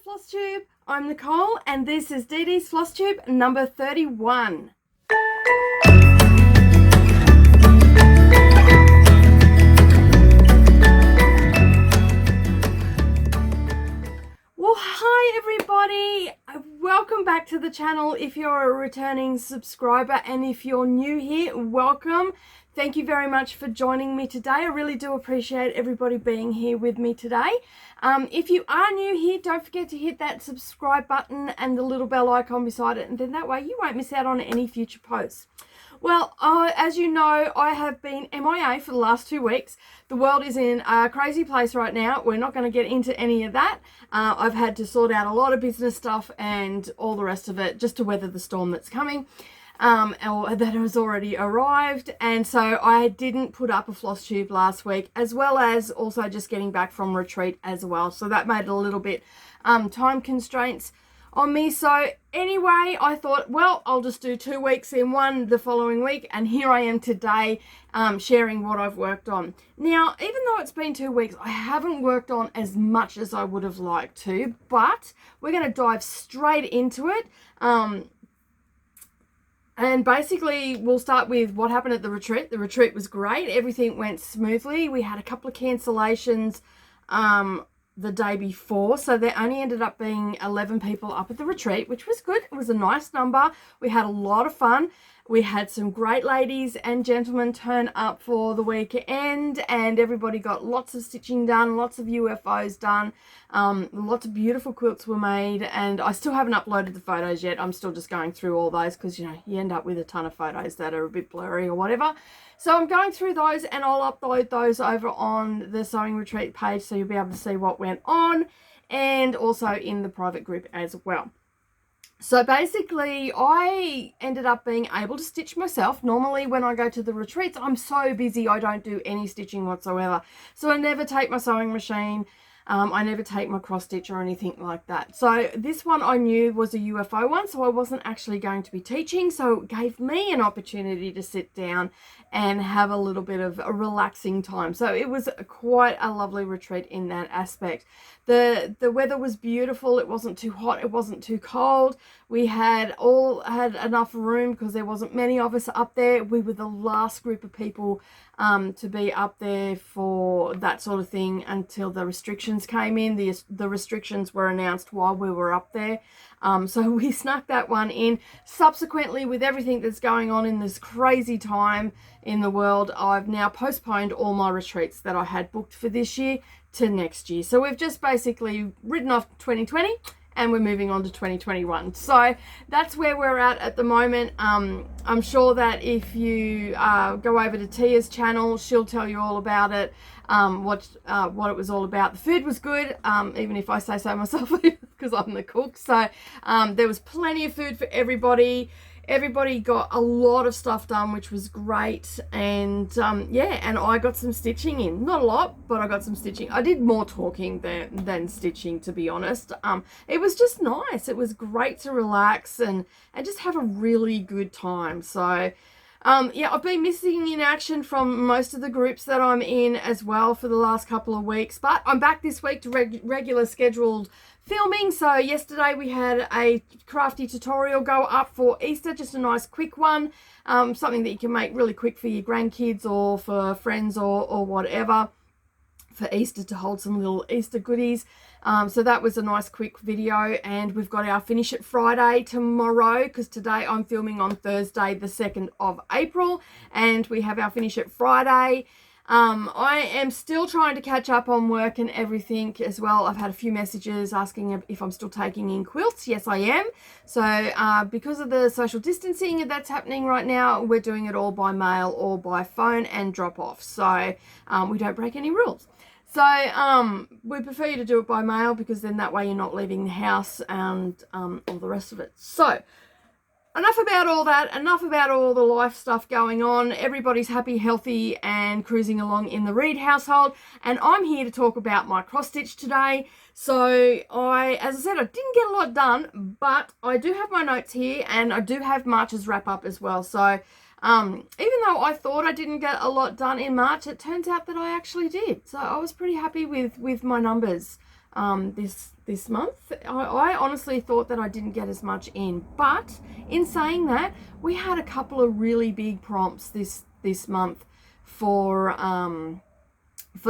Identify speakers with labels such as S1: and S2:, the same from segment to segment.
S1: FlossTube. I'm Nicole and this is DDsFlosstube number 31. Well, hi everybody. Welcome back to the channel if you're a returning subscriber, and if you're new here, welcome. Thank you very much for joining me today. I really do appreciate everybody being here with me today. If you are new here, don't forget to hit that subscribe button and the little bell icon beside it, and then that way you won't miss out on any future posts. Well, as you know, I have been MIA for the last 2 weeks. The world is in a crazy place right now. We're not going to get into any of that. I've had to sort out a lot of business stuff and all the rest of it just to weather the storm that's coming. Or that has already arrived, and so I didn't put up a floss tube last week, as well as also just getting back from retreat as well, so that made it a little bit time constraints on me. So anyway, I thought, well, I'll just do 2 weeks in one the following week, and here I am today sharing what I've worked on. Now, even though it's been 2 weeks, I haven't worked on as much as I would have liked to, but we're going to dive straight into it. And basically, we'll start with what happened at the retreat. The retreat was great. Everything went smoothly. We had a couple of cancellations the day before, so there only ended up being 11 people up at the retreat, which was good. It was a nice number. We had a lot of fun. We had some great ladies and gentlemen turn up for the weekend, and everybody got lots of stitching done, lots of UFOs done, lots of beautiful quilts were made, and I still haven't uploaded the photos yet. I'm still just going through all those because, you know, you end up with a ton of photos that are a bit blurry or whatever. So I'm going through those, and I'll upload those over on the Sewing Retreat page so you'll be able to see what went on, and also in the private group as well. So basically, I ended up being able to stitch myself. Normally when I go to the retreats, I'm so busy I don't do any stitching whatsoever. So I never take my sewing machine. I never take my cross stitch or anything like that. So this one I knew was a UFO one, so I wasn't actually going to be teaching. So it gave me an opportunity to sit down and have a little bit of a relaxing time. So it was quite a lovely retreat in that aspect. The weather was beautiful. It wasn't too hot. It wasn't too cold. We had enough room because there wasn't many of us up there. We were the last group of people to be up there for that sort of thing until the restrictions came in. The restrictions were announced while we were up there. So we snuck that one in. Subsequently, with everything that's going on in this crazy time in the world, I've now postponed all my retreats that I had booked for this year to next year. So we've just basically written off 2020 and we're moving on to 2021. So that's where we're at the moment. I'm sure that if you go over to Tia's channel, she'll tell you all about it, what it was all about. The food was good, even if I say so myself, because I'm the cook. So there was plenty of food for everybody. Everybody got a lot of stuff done, which was great. And yeah, and I got some stitching in. Not a lot, but I got some stitching. I did more talking than stitching, to be honest. It was just nice. It was great to relax and just have a really good time. So yeah, I've been missing in action from most of the groups that I'm in as well for the last couple of weeks, but I'm back this week to regular scheduled filming. So yesterday we had a crafty tutorial go up for Easter, just a nice quick one, something that you can make really quick for your grandkids or for friends or whatever for Easter, to hold some little Easter goodies. So that was a nice quick video, and we've got our Finish It Friday tomorrow, because today I'm filming on Thursday the 2nd of April, and we have our Finish It Friday. I am still trying to catch up on work and everything as well. I've had a few messages asking if I'm still taking in quilts. Yes, I am. So because of the social distancing that's happening right now, we're doing it all by mail or by phone and drop off. So we don't break any rules. So we prefer you to do it by mail, because then that way you're not leaving the house and all the rest of it. So enough about all that, enough about all the life stuff going on. Everybody's happy, healthy, and cruising along in the Reed household. And I'm here to talk about my cross stitch today. So as I said, I didn't get a lot done, but I do have my notes here, and I do have March's wrap up as well. So even though I thought I didn't get a lot done in March, it turns out that I actually did. So I was pretty happy with my numbers this month. I honestly thought that I didn't get as much in, but in saying that, we had a couple of really big prompts this month for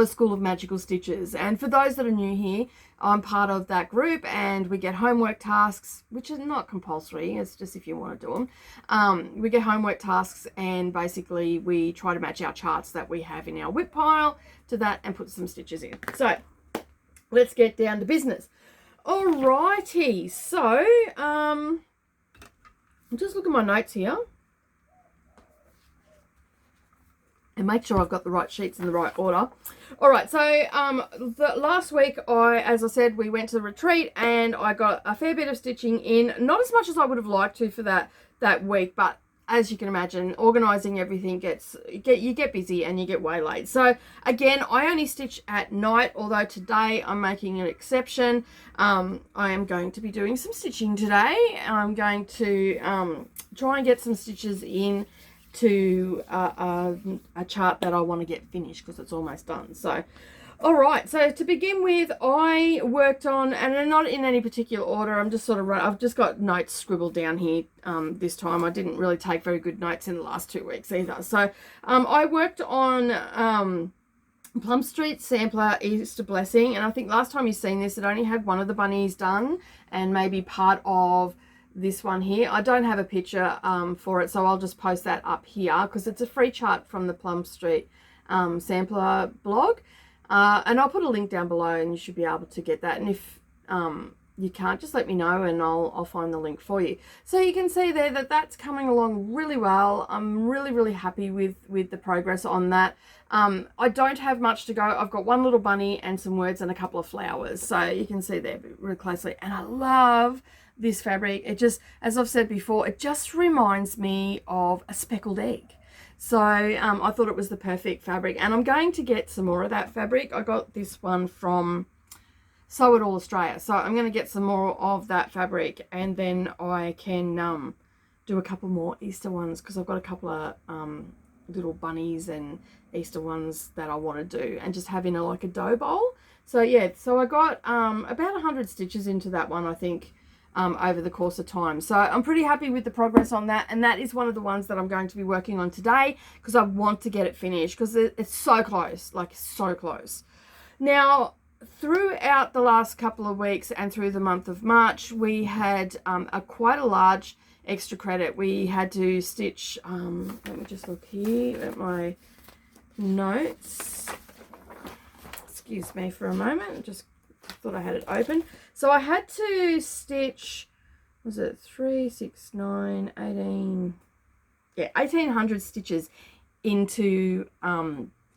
S1: School of Magical Stitches. And for those that are new here, I'm part of that group, and we get homework tasks, which is not compulsory, it's just if you want to do them. We get homework tasks, and basically we try to match our charts that we have in our whip pile to that and put some stitches in. So let's get down to business. Alrighty, so I'll just look at my notes here and make sure I've got the right sheets in the right order. All right, so the last week, as I said, we went to the retreat, and I got a fair bit of stitching in. Not as much as I would have liked to for that week, but as you can imagine, organising everything you get busy and you get waylaid. So again, I only stitch at night, although today I'm making an exception. I am going to be doing some stitching today. I'm going to try and get some stitches in to a chart that I want to get finished because it's almost done. So all right, so to begin with, I worked on, and not in any particular order, I'm just I've just got notes scribbled down here this time. I didn't really take very good notes in the last 2 weeks either. So I worked on Plum Street Sampler Easter Blessing, and I think last time you've seen this, it only had one of the bunnies done and maybe part of this one here. I don't have a picture for it, so I'll just post that up here because it's a free chart from the Plum Street Sampler blog. And I'll put a link down below and you should be able to get that. And if you can't, just let me know and I'll find the link for you. So you can see there that that's coming along really well. I'm really, really happy with the progress on that. I don't have much to go. I've got one little bunny and some words and a couple of flowers. So you can see there really closely. And I love this fabric. It just, as I've said before, it just reminds me of a speckled egg. So I thought it was the perfect fabric, and I'm going to get some more of that fabric. I got this one from Sew It All Australia, so I'm going to get some more of that fabric, and then I can do a couple more Easter ones because I've got a couple of little bunnies and Easter ones that I want to do, and just having like a dough bowl. So yeah, so I got about 100 stitches into that one, I think, over the course of time. So I'm pretty happy with the progress on that, and that is one of the ones that I'm going to be working on today because I want to get it finished because it's so close, like so close. Now, throughout the last couple of weeks and through the month of March, we had quite a large extra credit. We had to stitch, let me just look here at my notes. Excuse me for a moment, just thought I had it open. So I had to stitch, was it 3, 6, 9, 18, yeah, 1800 stitches into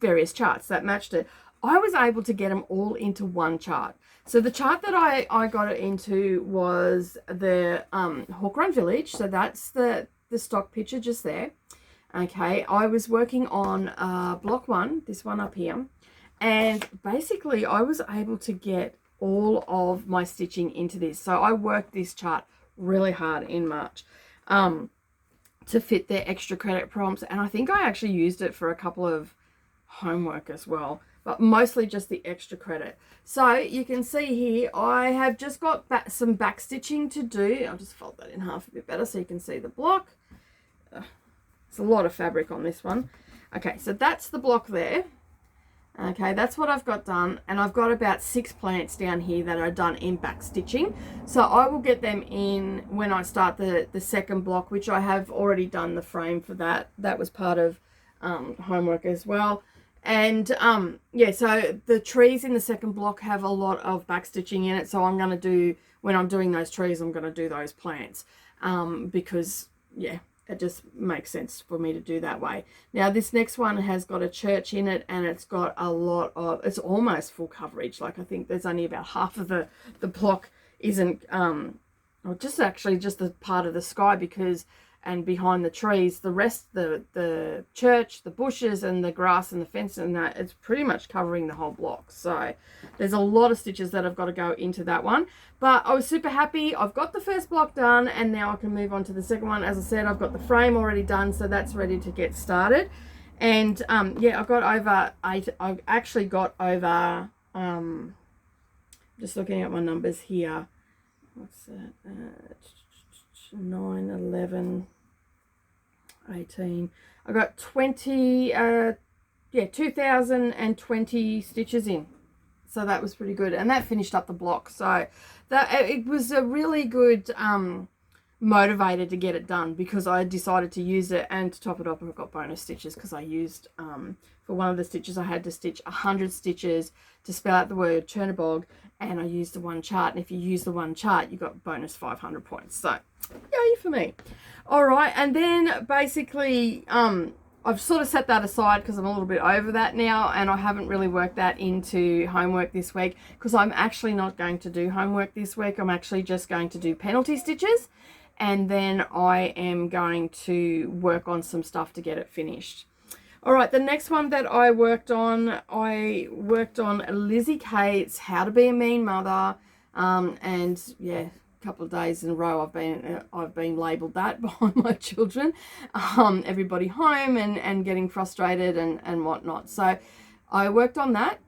S1: various charts that matched it. I was able to get them all into one chart. So the chart that I got it into was the Hawk Run Village. So that's the stock picture just there. Okay, I was working on block 1, this one up here. And basically I was able to get all of my stitching into this. So I worked this chart really hard in March to fit their extra credit prompts, and I think I actually used it for a couple of homework as well, but mostly just the extra credit. So you can see here I have just got some back stitching to do. I'll just fold that in half a bit better so you can see the block. It's a lot of fabric on this one. Okay, so that's the block there. Okay, that's what I've got done, and I've got about 6 plants down here that are done in back stitching. So I will get them in when I start the second block, which I have already done the frame for that. That was part of homework as well. And yeah, so the trees in the second block have a lot of back stitching in it. So I'm going to do, when I'm doing those trees, I'm going to do those plants because yeah, it just makes sense for me to do that way. Now this next one has got a church in it, and it's got a lot of, it's almost full coverage. Like I think there's only about half of the block isn't or just actually just the part of the sky, because and behind the trees, the rest, the church, the bushes and the grass and the fence and that, it's pretty much covering the whole block. So there's a lot of stitches that have got to go into that one, but I was super happy. I've got the first block done, and now I can move on to the second one. As I said, I've got the frame already done, so that's ready to get started. And yeah, I've actually got over just looking at my numbers here. What's that? 9, 11, 18. I got 2020 stitches in. So that was pretty good. And that finished up the block. So that it was a really good motivator to get it done, because I decided to use it, and to top it up, I've got bonus stitches because I used, for one of the stitches, I had to stitch 100 stitches to spell out the word Chernabog, and I used the one chart, and if you use the one chart, you got bonus 500 points. So yay for me. All right, and then basically I've sort of set that aside because I'm a little bit over that now, and I haven't really worked that into homework this week, because I'm actually not going to do homework this week. I'm actually just going to do penalty stitches, and then I am going to work on some stuff to get it finished. All right, the next one that I worked on Lizzie Kate's How to Be a Mean Mother, and yeah, a couple of days in a row I've been labelled that by my children, everybody home and getting frustrated and whatnot. So I worked on that,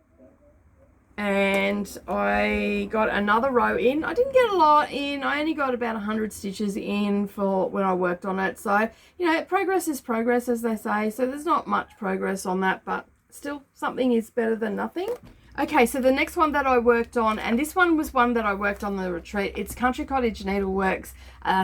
S1: and I got another row in. I didn't get a lot in. I only got about 100 stitches in for when I worked on it. So, you know, progress is progress, as they say. So there's not much progress on that, but still, something is better than nothing. Okay, so the next one that I worked on, and this one was one that I worked on the retreat. It's Country Cottage Needleworks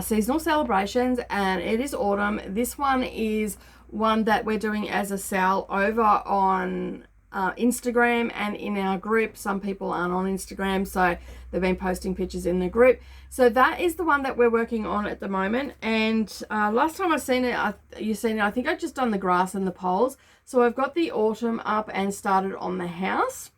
S1: Seasonal Celebrations, and it is autumn. This one is one that we're doing as a sale over on Instagram and in our group. Some people aren't on Instagram, so they've been posting pictures in the group. So that is the one that we're working on at the moment. And last time I've seen it, you've seen it, I think I've just done the grass and the poles. So I've got the autumn up and started on the house.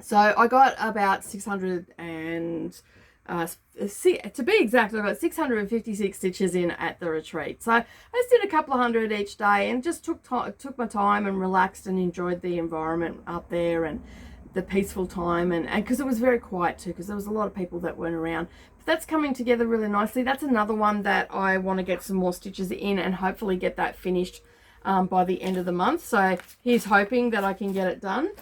S1: So I got about 600 and to be exact, I got 656 stitches in at the retreat. So I just did a couple of hundred each day, and just took my time and relaxed and enjoyed the environment up there and the peaceful time, and because it was very quiet too, because there was a lot of people that weren't around. But that's coming together really nicely. That's another one that I want to get some more stitches in and hopefully get that finished by the end of the month. So here's hoping that I can get it done.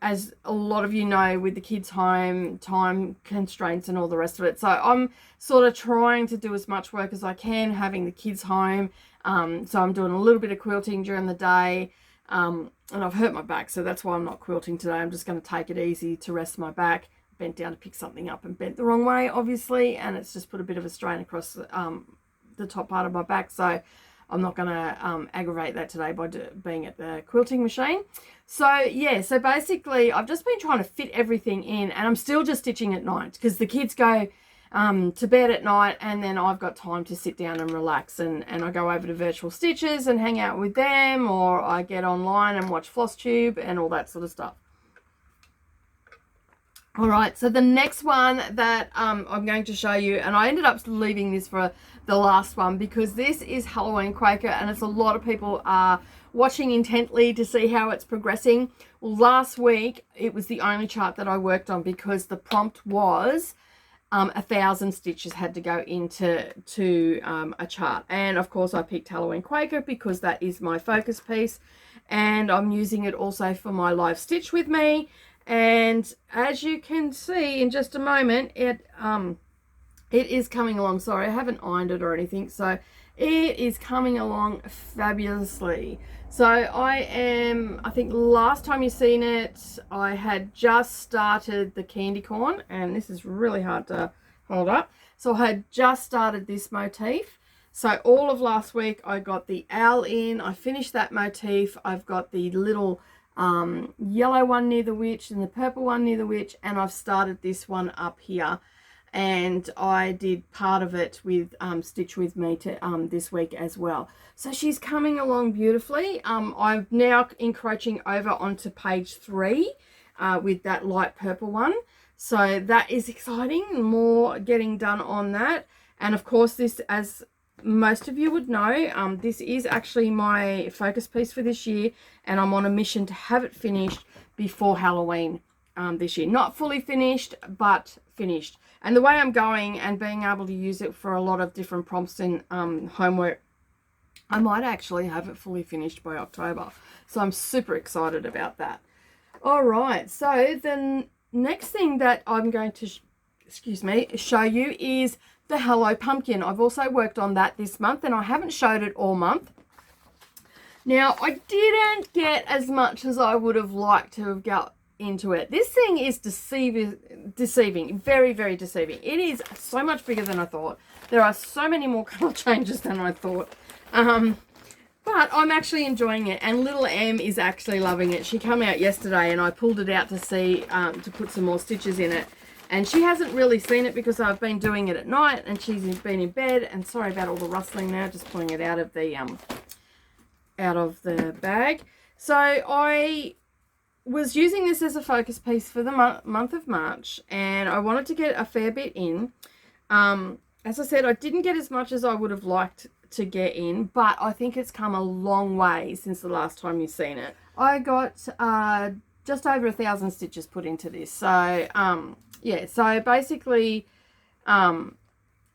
S1: As a lot of you know, with the kids home, time constraints and all the rest of it. So I'm sort of trying to do as much work as I can, having the kids home. So I'm doing a little bit of quilting during the day. And I've hurt my back, so that's why I'm not quilting today. I'm just going to take it easy to rest my back. Bent down to pick something up and bent the wrong way, obviously. And it's just put a bit of a strain across the top part of my back. So I'm not going to aggravate that today by being at the quilting machine. So yeah, so basically I've just been trying to fit everything in, and I'm still just stitching at night because the kids go to bed at night, and then I've got time to sit down and relax, and I go over to Virtual Stitches and hang out with them, or I get online and watch FlossTube and all that sort of stuff. All right, so the next one that I'm going to show you, and I ended up leaving this for the last one because this is Halloween Quaker, and it's a lot of people are watching intently to see how it's progressing. Well, last week it was the only chart that I worked on because the prompt was 1,000 stitches had to go into a chart, and of course I picked Halloween Quaker because that is my focus piece, and I'm using it also for my live stitch with me. And as you can see in just a moment, it is coming along. Sorry, I haven't ironed it or anything, so it is coming along fabulously. So I think last time you seen it, I had just started the candy corn, and this is really hard to hold up. So I had just started this motif. So all of last week I got the owl in, I finished that motif. I've got the little yellow one near the witch and the purple one near the witch, and I've started this one up here, and I did part of it with Stitch With Me to this week as well. So she's coming along beautifully. I'm now encroaching over onto page 3 with that light purple one, so that is exciting. More getting done on that. And of course, this, as most of you would know, this is actually my focus piece for this year, and I'm on a mission to have it finished before Halloween this year. Not fully finished, but finished. And the way I'm going and being able to use it for a lot of different prompts in homework, I might actually have it fully finished by October. So I'm super excited about that. All right, so then next thing that I'm going to show you is the Hello Pumpkin. I've also worked on that this month, and I haven't showed it all month. Now, I didn't get as much as I would have liked to have got into it. This thing is deceiving, very, very deceiving. It is so much bigger than I thought. There are so many more color changes than I thought. But I'm actually enjoying it, and little Em is actually loving it. She came out yesterday, and I pulled it out to see, to put some more stitches in it. And she hasn't really seen it because I've been doing it at night, and she's been in bed. And sorry about all the rustling now, just pulling it out of the bag. So I was using this as a focus piece for the month of March, and I wanted to get a fair bit in. As I said, I didn't get as much as I would have liked to get in, but I think it's come a long way since the last time you've seen it. I got just over 1,000 stitches put into this. So yeah, so basically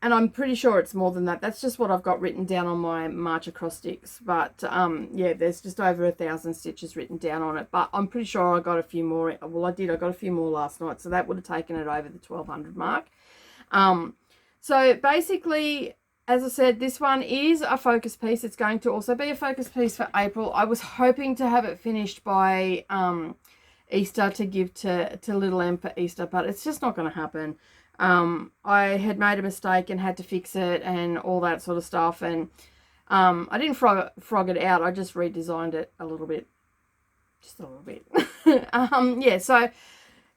S1: and I'm pretty sure it's more than that. That's just what I've got written down on my March acrostics. But yeah, there's just over 1,000 stitches written down on it. But I'm pretty sure I got a few more. Well, I got a few more last night, so that would have taken it over the 1,200 mark. So basically, as I said, this one is a focus piece. It's going to also be a focus piece for April. I was hoping to have it finished by Easter to give to little Em for Easter, but it's just not going to happen. I had made a mistake and had to fix it and all that sort of stuff, and I didn't frog it out. I just redesigned it a little bit, just a little bit. Yeah, so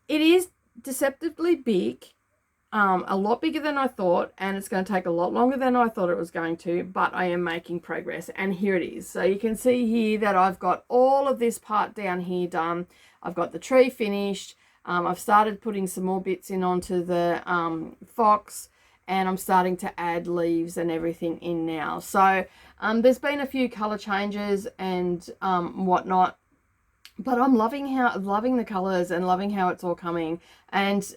S1: it is deceptively big, a lot bigger than I thought, and it's going to take a lot longer than I thought it was going to, but I am making progress, and here it is. So you can see here that I've got all of this part down here done. I've got the tree finished. I've started putting some more bits in onto the fox, and I'm starting to add leaves and everything in now. So there's been a few color changes and whatnot, but I'm loving the colors and loving how it's all coming. And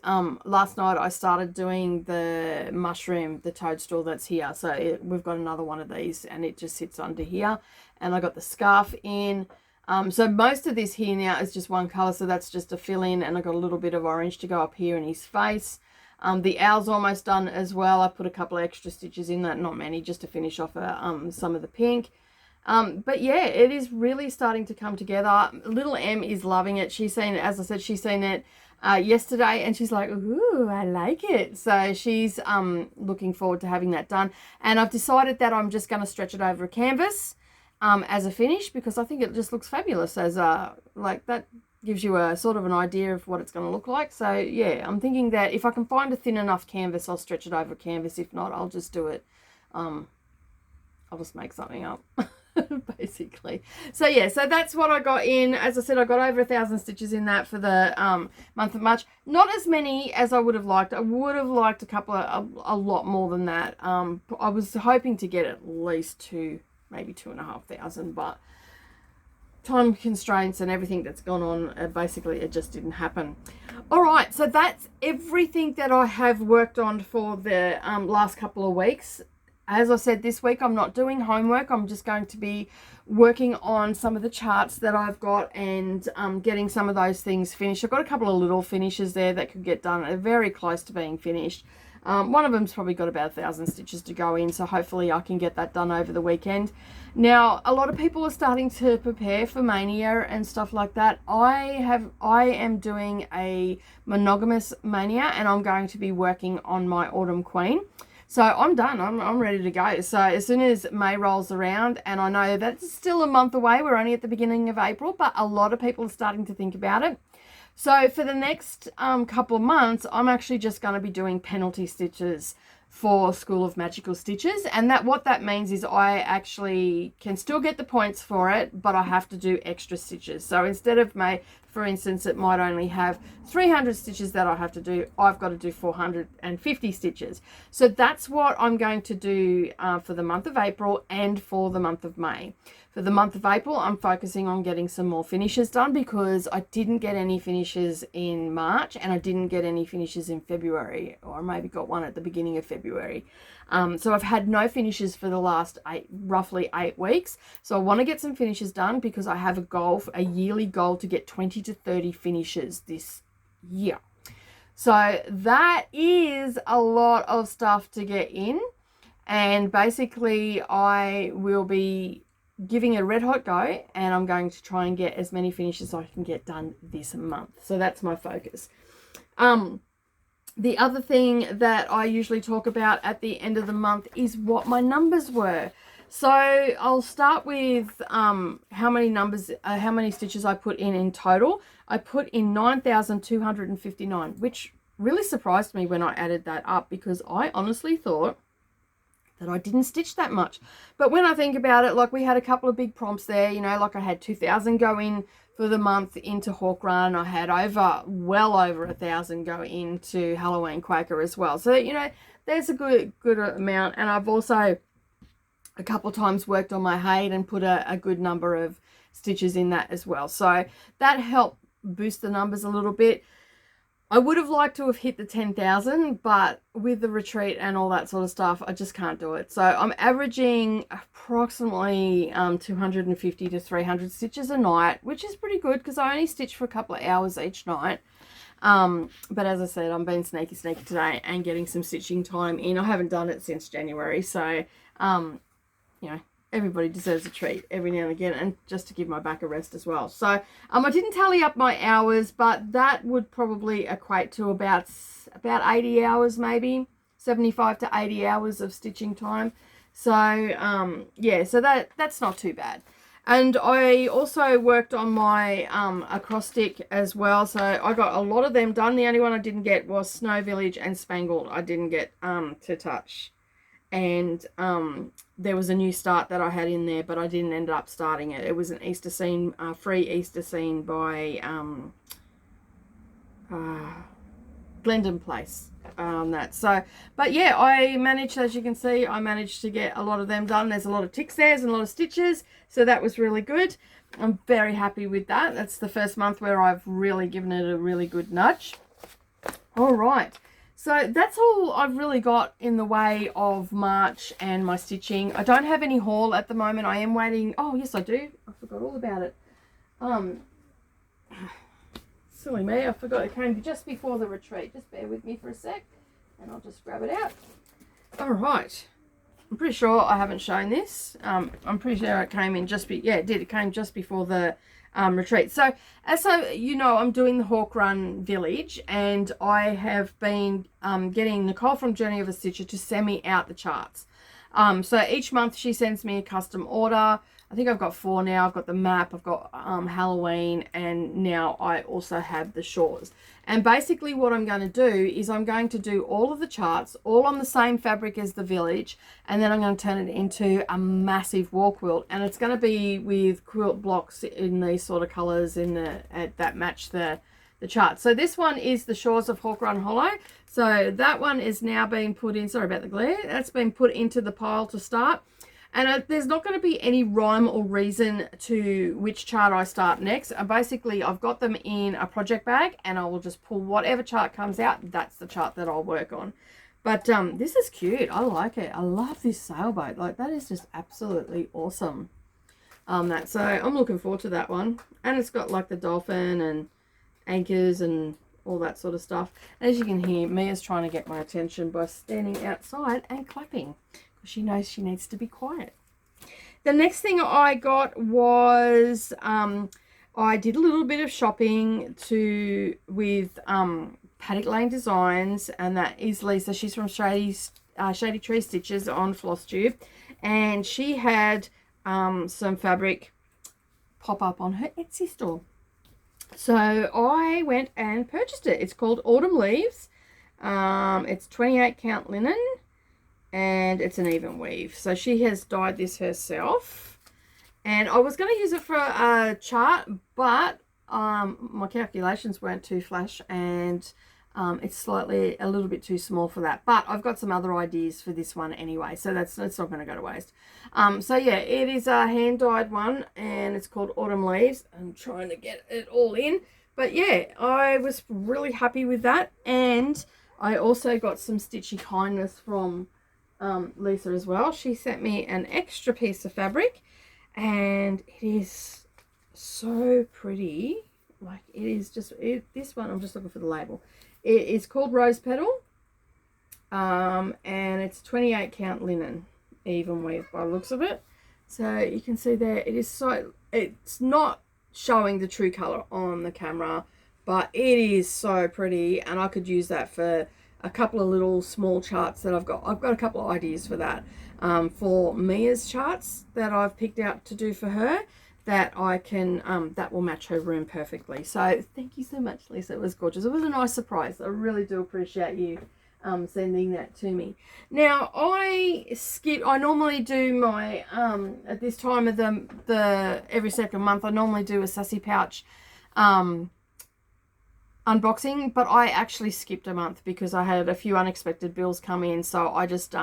S1: last night I started doing the mushroom, the toadstool that's here. So we've got another one of these, and it just sits under here. And I got the scarf in. So most of this here now is just one color, so that's just a fill in, and I got a little bit of orange to go up here in his face. The owl's almost done as well. I put a couple of extra stitches in that, not many, just to finish off some of the pink. But yeah, it is really starting to come together. Little Em is loving it. She's seen it, as I said, she's seen it yesterday, and she's like, ooh, I like it. So she's looking forward to having that done. And I've decided that I'm just going to stretch it over a canvas as a finish, because I think it just looks fabulous as like that gives you a sort of an idea of what it's going to look like. So yeah, I'm thinking that if I can find a thin enough canvas, I'll stretch it over a canvas. If not, I'll just do it. I'll just make something up. Basically. So yeah, so that's what I got in. As I said, I got over 1,000 stitches in that for the month of March. Not as many as I would have liked. I would have liked a lot more than that. I was hoping to get at least maybe 2,500, but time constraints and everything that's gone on, basically it just didn't happen. All right, so that's everything that I have worked on for the last couple of weeks. As I said, this week I'm not doing homework. I'm just going to be working on some of the charts that I've got and getting some of those things finished. I've got a couple of little finishes there that could get done. They're very close to being finished. One of them's probably got about 1,000 stitches to go in, so hopefully I can get that done over the weekend. Now, a lot of people are starting to prepare for Mania and stuff like that. I am doing a monogamous Mania, and I'm going to be working on my Autumn Queen. So I'm done. I'm ready to go. So as soon as May rolls around, and I know that's still a month away, we're only at the beginning of April, but a lot of people are starting to think about it. So for the next couple of months, I'm actually just going to be doing penalty stitches for School of Magical Stitches, and what that means is I actually can still get the points for it, but I have to do extra stitches. So instead of for instance, it might only have 300 stitches that I have to do, I've got to do 450 stitches. So that's what I'm going to do for the month of April and for the month of May. For the month of April, I'm focusing on getting some more finishes done, because I didn't get any finishes in March, and I didn't get any finishes in February, or I maybe got one at the beginning of February. So I've had no finishes for the last roughly 8 weeks. So I want to get some finishes done, because I have a yearly goal to get 20 to 30 finishes this year. So that is a lot of stuff to get in. And basically I will be giving it a red hot go, and I'm going to try and get as many finishes I can get done this month. So that's my focus. The other thing that I usually talk about at the end of the month is what my numbers were. So I'll start with how many stitches I put in total. I put in 9,259, which really surprised me when I added that up, because I honestly thought that I didn't stitch that much. But when I think about it, like we had a couple of big prompts there, you know, like I had 2,000 go in for the month into Hawk Run. I had well over 1,000 go into Halloween Quaker as well. So, you know, there's a good amount. And I've also a couple of times worked on my Hade and put a good number of stitches in that as well. So that helped boost the numbers a little bit. I would have liked to have hit the 10,000, but with the retreat and all that sort of stuff, I just can't do it. So I'm averaging approximately 250 to 300 stitches a night, which is pretty good because I only stitch for a couple of hours each night. But as I said, I'm being sneaky today and getting some stitching time in. I haven't done it since January, so you know, everybody deserves a treat every now and again, and just to give my back a rest as well. So I didn't tally up my hours, but that would probably equate to about 80 hours, maybe 75 to 80 hours of stitching time. So yeah, so that's not too bad. And I also worked on my acrostic as well, so I got a lot of them done. The only one I didn't get was Snow Village and Spangled. I didn't get to touch. And there was a new start that I had in there, but I didn't end up starting it. It was an Easter scene, free Easter scene by Glendon Place. But yeah, I managed, as you can see, I managed to get a lot of them done. There's a lot of ticks there and a lot of stitches, so that was really good. I'm very happy with that. That's the first month where I've really given it a really good nudge. All right. So that's all I've really got in the way of March and my stitching. I don't have any haul at the moment. I am waiting. Oh, yes, I do. I forgot all about it. Silly me. I forgot it came just before the retreat. Just bear with me for a sec and I'll just grab it out. All right. I'm pretty sure I haven't shown this. I'm pretty sure it came in yeah, it did. It came just before the retreat. So as you know, I'm doing the Hawk Run Village, and I have been getting Nicole from Journey of a Stitcher to send me out the charts. So each month she sends me a custom order. I think I've got 4 now. I've got the map, I've got Halloween, and now I also have the shores. And basically what I'm going to do is I'm going to do all of the charts all on the same fabric as the village, and then I'm going to turn it into a massive wall quilt, and it's going to be with quilt blocks in these sort of colors that match the chart. So this one is the Shores of Hawk Run Hollow. So that one is now being put in, sorry about the glare, that's been put into the pile to start. And there's not going to be any rhyme or reason to which chart I start next. Basically, I've got them in a project bag, and I will just pull whatever chart comes out. That's the chart that I'll work on. But this is cute. I like it. I love this sailboat. Like, that is just absolutely awesome. So I'm looking forward to that one. And it's got like the dolphin and anchors and all that sort of stuff. As you can hear, Mia's trying to get my attention by standing outside and clapping. She knows she needs to be quiet. The next thing I got was I did a little bit of shopping with Paddock Lane Designs, and that is Lisa. She's from Shady Tree Stitches on FlossTube, and she had some fabric pop up on her Etsy store. So I went and purchased it. It's called Autumn Leaves. It's 28 count linen, and it's an even weave. So she has dyed this herself, and I was going to use it for a chart, but my calculations weren't too flash, and it's a little bit too small for that. But I've got some other ideas for this one anyway, so that's not going to go to waste. So yeah, it is a hand dyed one, and it's called Autumn Leaves. I'm trying to get it all in, but yeah, I was really happy with that. And I also got some stitchy kindness from Lisa as well. She sent me an extra piece of fabric, and it is so pretty. Like, it is just this one, I'm just looking for the label. It is called Rose Petal, and it's 28 count linen, even weave by the looks of it. So you can see there, it is so, it's not showing the true color on the camera, but it is so pretty, and I could use that for a couple of little small charts that I've got. I've got a couple of ideas for that, for Mia's charts that I've picked out to do for her, that I can, that will match her room perfectly. So thank you so much, Lisa. It was gorgeous. It was a nice surprise. I really do appreciate you sending that to me. Now I normally do my, at this time of the every second month, I normally do a Sassy Pouch unboxing, but I actually skipped a month because I had a few unexpected bills come in. So I just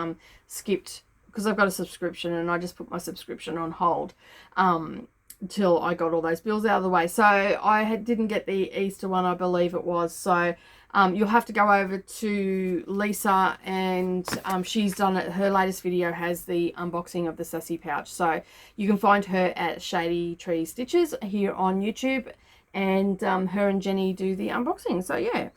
S1: skipped, because I've got a subscription, and I just put my subscription on hold until I got all those bills out of the way. So I didn't get the Easter one, I believe it was. So you'll have to go over to Lisa, and she's done it. Her latest video has the unboxing of the Sassy Pouch. So you can find her at Shady Tree Stitches here on YouTube, and her and Jenny do the unboxing. So yeah.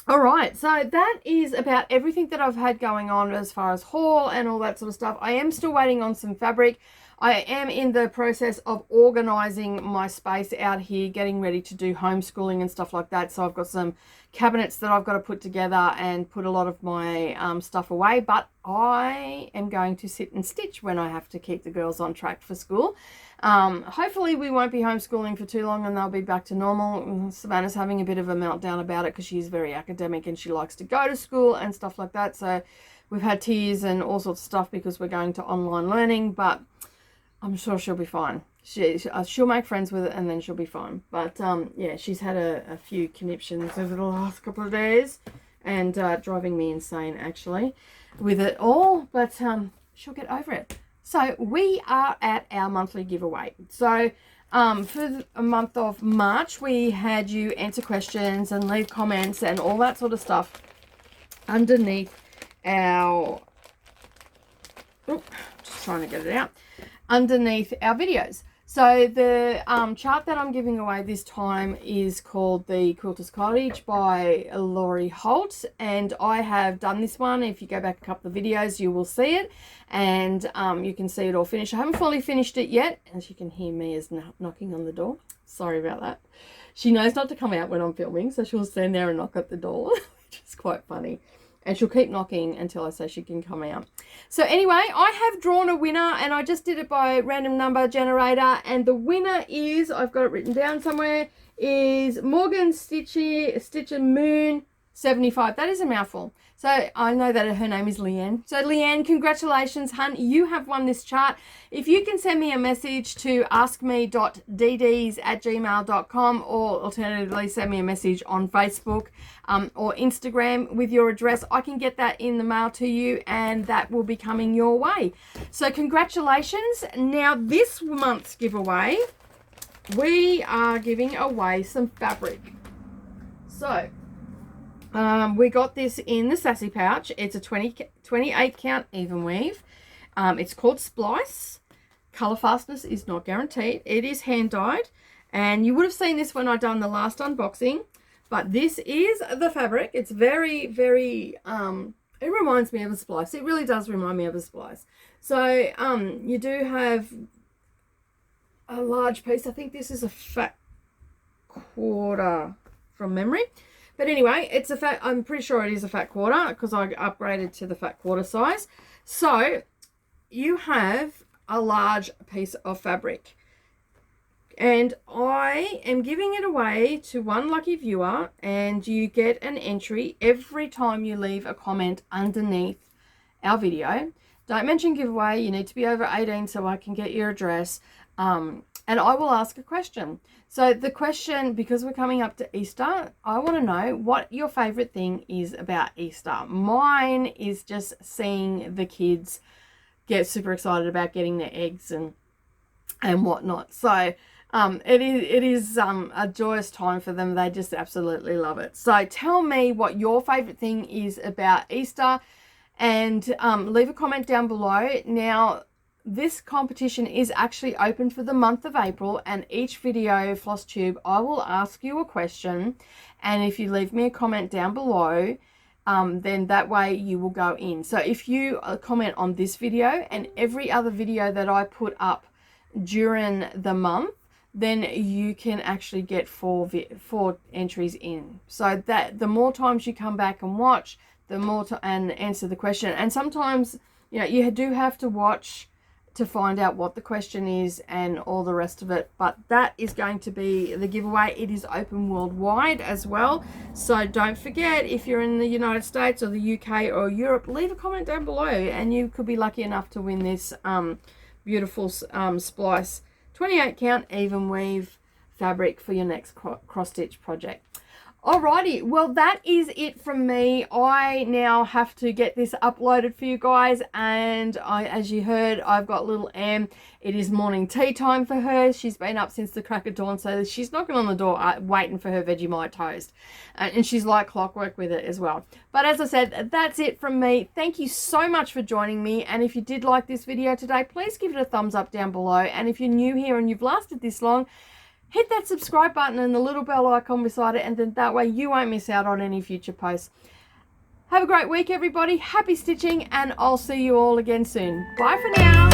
S1: All right, so that is about everything that I've had going on as far as haul and all that sort of stuff. I am still waiting on some fabric. I am in the process of organizing my space out here, getting ready to do homeschooling and stuff like that. So I've got some cabinets that I've got to put together and put a lot of my stuff away. But I am going to sit and stitch when I have to keep the girls on track for school. Hopefully we won't be homeschooling for too long, and they'll be back to normal. Savannah's having a bit of a meltdown about it because she's very academic and she likes to go to school and stuff like that. So we've had tears and all sorts of stuff because we're going to online learning, but I'm sure she'll be fine. She'll make friends with it, and then she'll be fine. But yeah, she's had a few conniptions over the last couple of days, and driving me insane actually with it all. But she'll get over it. So we are at our monthly giveaway. So for the month of March, we had you answer questions and leave comments and all that sort of stuff underneath our, just trying to get it out, underneath our videos. So the chart that I'm giving away this time is called the Quilter's Cottage by Laurie Holt, and I have done this one. If you go back a couple of videos, you will see it, and you can see it all finished. I haven't fully finished it yet, as you can hear Mia's knocking on the door. Sorry about that. She knows not to come out when I'm filming, so she'll stand there and knock at the door, which is quite funny. And she'll keep knocking until I say she can come out. So anyway, I have drawn a winner, and I just did it by random number generator. And the winner is, I've got it written down somewhere, is Morgan Stitcher Moon 75. That is a mouthful. So I know that her name is Leanne. So Leanne, congratulations, hun. You have won this chart. If you can send me a message to askme.dds@gmail.com, or alternatively send me a message on Facebook or Instagram with your address, I can get that in the mail to you, and that will be coming your way. So congratulations. Now this month's giveaway, we are giving away some fabric. So we got this in the Sassy Pouch. It's a 28 count even weave. It's called Splice. Color fastness is not guaranteed. It is hand dyed, and you would have seen this when I done the last unboxing, but this is the fabric. It's very, very, it reminds me of a splice. It really does remind me of a splice. So you do have a large piece. I think this is a fat quarter from memory. But anyway, it's a fat, I'm pretty sure it is a fat quarter because I upgraded to the fat quarter size. So you have a large piece of fabric, and I am giving it away to one lucky viewer, and you get an entry every time you leave a comment underneath our video. Don't mention giveaway. You need to be over 18 so I can get your address. And I will ask a question. So the question, because we're coming up to Easter, I want to know what your favorite thing is about Easter. Mine is just seeing the kids get super excited about getting their eggs and whatnot. So it is a joyous time for them. They just absolutely love it. So tell me what your favorite thing is about Easter, and leave a comment down below. Now, this competition is actually open for the month of April, and each video, FlossTube, I will ask you a question, and if you leave me a comment down below, then that way you will go in. So if you comment on this video and every other video that I put up during the month, then you can actually get four entries in. So that the more times you come back and watch, the more and answer the question. And sometimes, you know, you do have to watch to find out what the question is and all the rest of it, but that is going to be the giveaway. It is open worldwide as well, so don't forget, if you're in the United States or the UK or Europe, leave a comment down below and you could be lucky enough to win this beautiful splice 28 count even weave fabric for your next cross stitch project. Alrighty, well, that is it from me. I now have to get this uploaded for you guys, and as you heard, I've got little Em. It is morning tea time for her. She's been up since the crack of dawn, so she's knocking on the door waiting for her Vegemite toast, and she's like clockwork with it as well. But as I said, that's it from me. Thank you so much for joining me, and if you did like this video today, please give it a thumbs up down below, and if you're new here and you've lasted this long, hit that subscribe button and the little bell icon beside it, and then that way you won't miss out on any future posts. Have a great week, everybody. Happy stitching, and I'll see you all again soon. Bye for now.